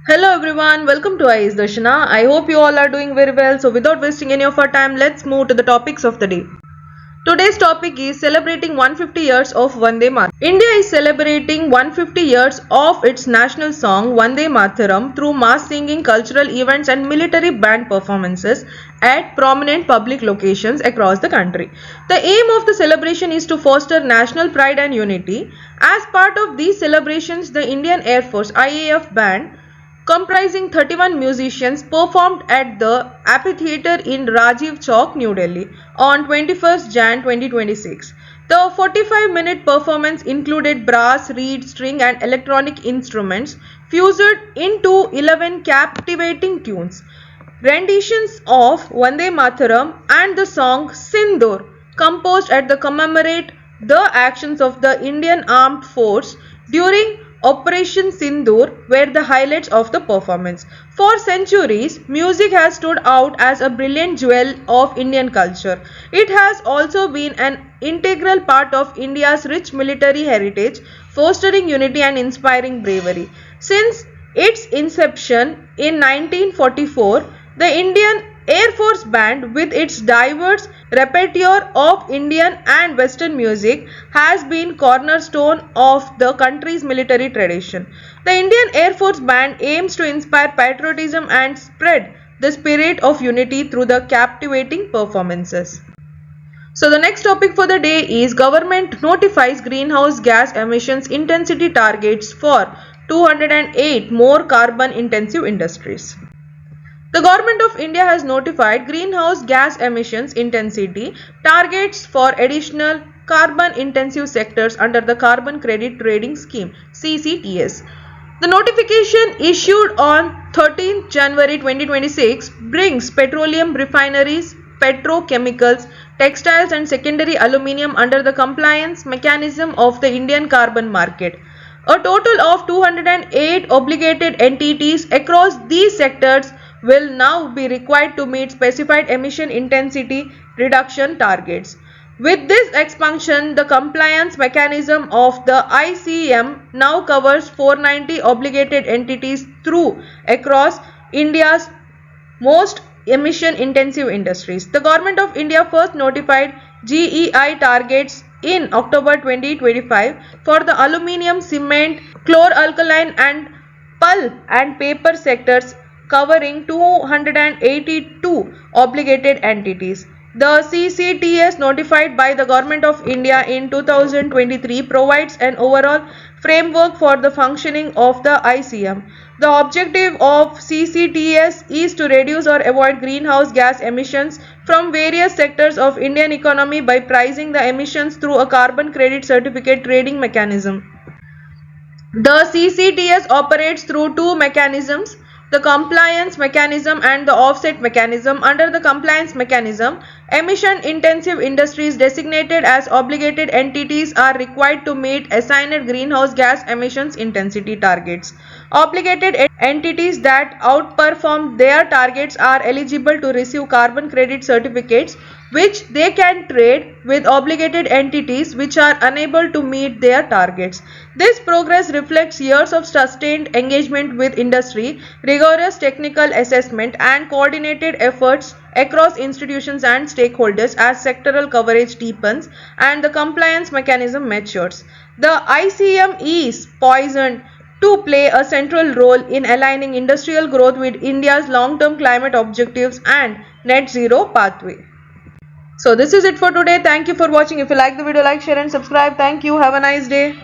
Hello everyone, welcome to IS Darshana. I hope you all are doing very well. So without wasting any of our time, let's move to the topics of the day. Today's topic is celebrating 150 years of Vande Mataram. India is celebrating 150 years of its national song Vande Mataram through mass singing, cultural events and military band performances at prominent public locations across the country. The aim of the celebration is to foster national pride and unity. As part of these celebrations, the Indian Air Force IAF band comprising 31 musicians performed at the amphitheatre in Rajiv Chowk, New Delhi on 21st Jan 2026. The 45-minute performance included brass, reed, string and electronic instruments fused into 11 captivating tunes. Renditions of Vande Mataram and the song Sindoor, composed at the commemorate the actions of the Indian Armed Force during Operation Sindoor, were the highlights of the performance. For centuries, music has stood out as a brilliant jewel of Indian culture. It has also been an integral part of India's rich military heritage, fostering unity and inspiring bravery. Since its inception in 1944, the Indian Air Force Band, with its diverse repertoire of Indian and Western music, has been cornerstone of the country's military tradition. The Indian Air Force Band aims to inspire patriotism and spread the spirit of unity through the captivating performances. So the next topic for the day is government notifies greenhouse gas emissions intensity targets for 208 more carbon intensive industries. The Government of India has notified greenhouse gas emissions intensity targets for additional carbon intensive sectors under the Carbon Credit Trading Scheme (CCTS). The notification issued on 13th January 2026 brings petroleum refineries, petrochemicals, textiles and secondary aluminium under the compliance mechanism of the Indian carbon market. A total of 208 obligated entities across these sectors will now be required to meet specified emission intensity reduction targets. With this expansion, the compliance mechanism of the ICM now covers 490 obligated entities through across India's most emission intensive industries. The Government of India first notified GEI targets in October 2025 for the aluminium, cement, chlor-alkali and pulp and paper sectors, covering 282 obligated entities. The CCTS notified by the Government of India in 2023 provides an overall framework for the functioning of the ICM. The objective of CCTS is to reduce or avoid greenhouse gas emissions from various sectors of Indian economy by pricing the emissions through a carbon credit certificate trading mechanism. The CCTS operates through two mechanisms, the compliance mechanism and the offset mechanism. Under the compliance mechanism, emission-intensive industries designated as obligated entities are required to meet assigned greenhouse gas emissions intensity targets. Obligated entities that outperform their targets are eligible to receive carbon credit certificates, which they can trade with obligated entities which are unable to meet their targets. This progress reflects years of sustained engagement with industry, rigorous technical assessment and coordinated efforts across institutions and stakeholders as sectoral coverage deepens and the compliance mechanism matures. The ICM is poised to play a central role in aligning industrial growth with India's long-term climate objectives and net zero pathway. So this is it for today. Thank you for watching. If you like the video, like, share and subscribe. Thank you. Have a nice day.